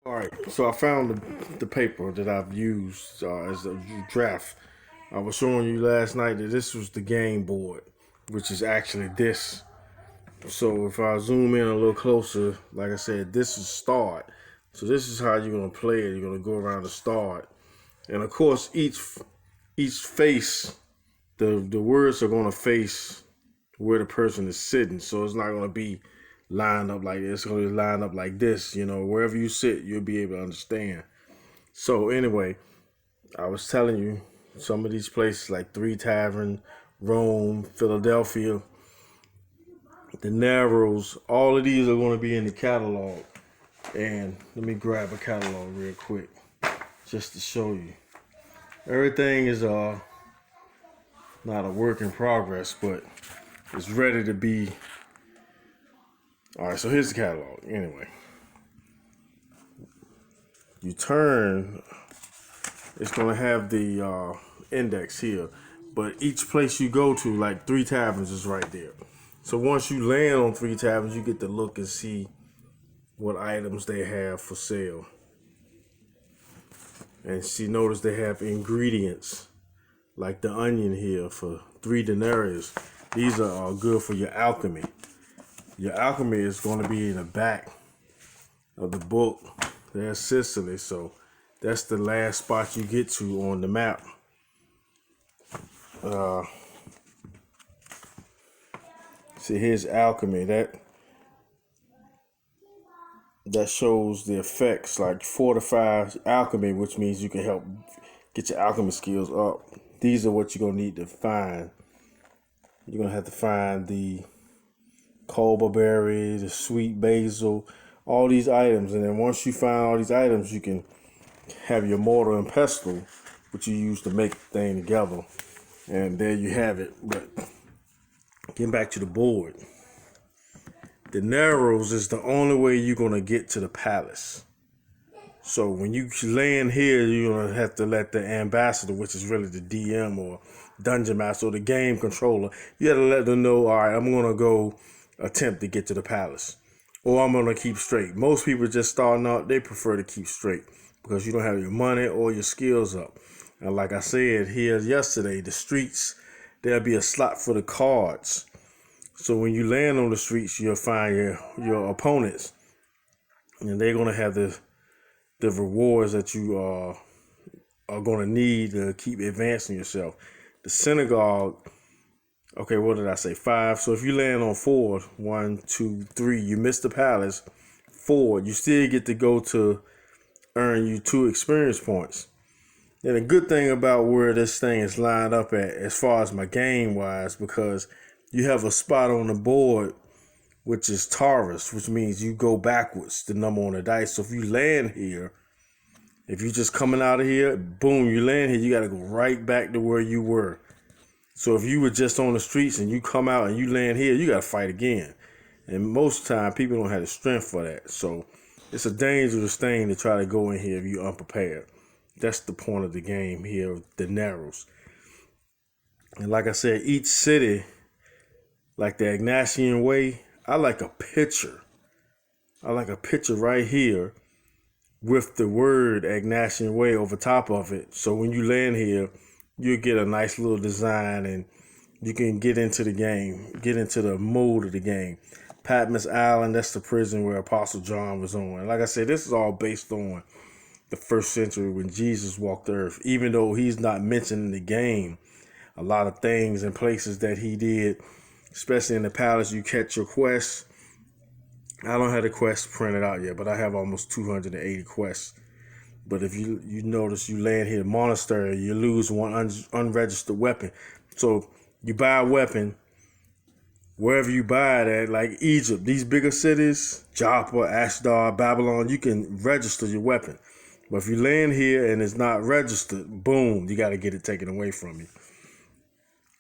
All right, so I found the paper that I've used as a draft. I was showing you last night that this was the game board, which is actually this. So if I zoom in a little closer, like I said, this is start. So this is how you're gonna play it. You're gonna go around the start, and of course each face, the words are gonna face where the person is sitting. So it's not gonna be lined up like this. It's gonna be lined up like this. Wherever you sit, you'll be able to understand. So anyway, I was telling you some of these places like Three Tavern, Rome, Philadelphia, the Narrows, all of these are going to be in the catalog. And let me grab a catalog real quick just to show you. Everything is not a work in progress, but it's ready to be. All right, so here's the catalog. Anyway, you turn, it's going to have the index here, but each place you go to, like Three Taverns, is right there. So once you land on Three Taverns, you get to look and see what items they have for sale. And see, notice they have ingredients like the onion here for 3 denarius. These are good for your alchemy. Your alchemy is going to be in the back of the book. There's Sicily, so that's the last spot you get to on the map. See, here's alchemy. That shows the effects, like 4 to 5 alchemy, which means you can help get your alchemy skills up. These are what you're gonna need to find. You're gonna have to find the cobra berry, the sweet basil, all these items, and then once you find all these items, you can have your mortar and pestle, which you use to make the thing together. And there you have it. But getting back to the board, the Narrows is the only way you're gonna get to the palace. So when you land here, you're gonna have to let the ambassador, which is really the DM or dungeon master or the game controller, you gotta let them know, all right, I'm gonna go attempt to get to the palace, or I'm gonna keep straight. Most people just starting out, they prefer to keep straight because you don't have your money or your skills up. And like I said here yesterday, the streets, there'll be a slot for the cards. So when you land on the streets, you'll find your opponents, and they're gonna have the rewards that you are gonna need to keep advancing yourself. The synagogue, okay, what did I say? 5. So if you land on 4, 1, 2, 3, you miss the palace. 4, you still get to go to earn you 2 experience points. And the good thing about where this thing is lined up at, as far as my game wise, because you have a spot on the board which is Taurus, which means you go backwards, the number on the dice. So if you land here, if you're just coming out of here, boom, you land here, you got to go right back to where you were. So if you were just on the streets and you come out and you land here, you got to fight again. And most of the time, people don't have the strength for that. So it's a dangerous thing to try to go in here if you're unprepared. That's the point of the game here, the Narrows. And like I said, each city, like the Ignatian Way, I like a picture. I like a picture right here with the word Ignatian Way over top of it. So when you land here, you'll get a nice little design and you can get into the game, get into the mode of the game. Patmos Island, that's the prison where Apostle John was on. And like I said, this is all based on the 1st century when Jesus walked the earth. Even though he's not mentioned in the game, a lot of things and places that he did, especially in the palace, you catch your quests. I don't have the quest printed out yet, but I have almost 280 quests. But if you notice, you land here, monastery, you lose one unregistered weapon. So you buy a weapon, wherever you buy it at, like Egypt, these bigger cities, Joppa, Ashdod, Babylon, you can register your weapon. But if you land here and it's not registered, boom, you got to get it taken away from you.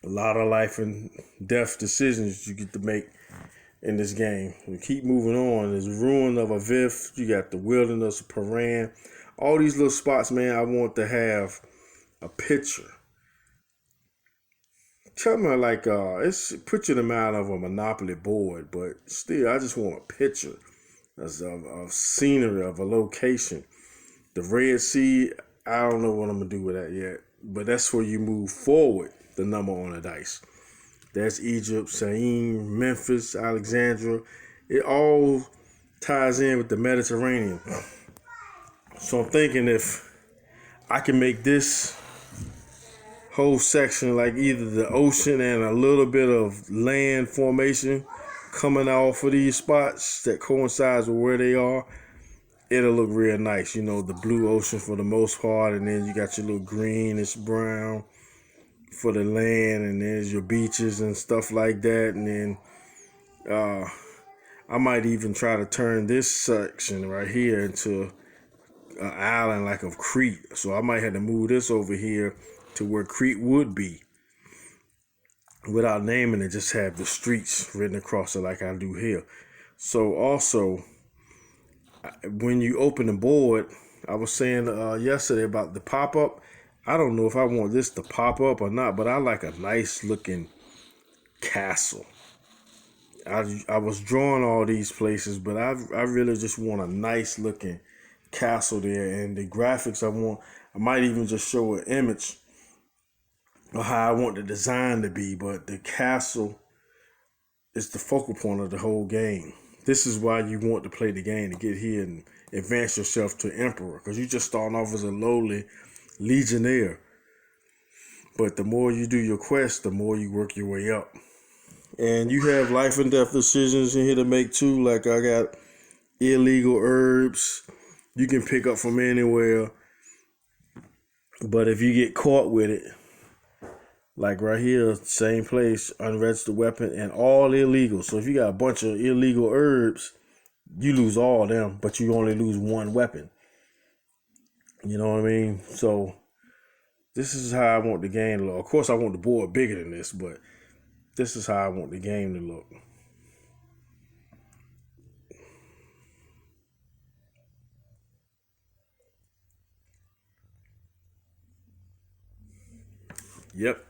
A lot of life and death decisions you get to make in this game. We keep moving on. There's Ruin of Aviv. You got the Wilderness of Paran. All these little spots, man, I want to have a picture. Tell me, like, it's put you in the mind of a Monopoly board, but still, I just want a picture of scenery, of a location. The Red Sea, I don't know what I'm gonna do with that yet, but that's where you move forward the number on the dice. That's Egypt, Syene, Memphis, Alexandria. It all ties in with the Mediterranean. So I'm thinking if I can make this whole section like either the ocean and a little bit of land formation coming off of these spots that coincides with where they are, it'll look real nice. You know, the blue ocean for the most part, and then you got your little greenish brown for the land, and there's your beaches and stuff like that. And then I might even try to turn this section right here into an island like of Crete. So I might have to move this over here to where Crete would be without naming it, just have the streets written across it like I do here. So also, when you open the board, I was saying yesterday about the pop-up. I don't know if I want this to pop up or not, but I like a nice looking castle. I was drawing all these places, but I really just want a nice looking castle there. And the graphics I might even just show an image of how I want the design to be, but the castle is the focal point of the whole game. This is why you want to play the game, to get here and advance yourself to emperor, because you're just starting off as a lowly legionnaire. But the more you do your quest, the more you work your way up. And you have life and death decisions in here to make too. Like I got illegal herbs you can pick up from anywhere. But if you get caught with it, like right here, same place, unregistered weapon and all illegal. So if you got a bunch of illegal herbs, you lose all of them, but you only lose one weapon. You know what I mean? So this is how I want the game to look. Of course, I want the board bigger than this, but this is how I want the game to look. Yep.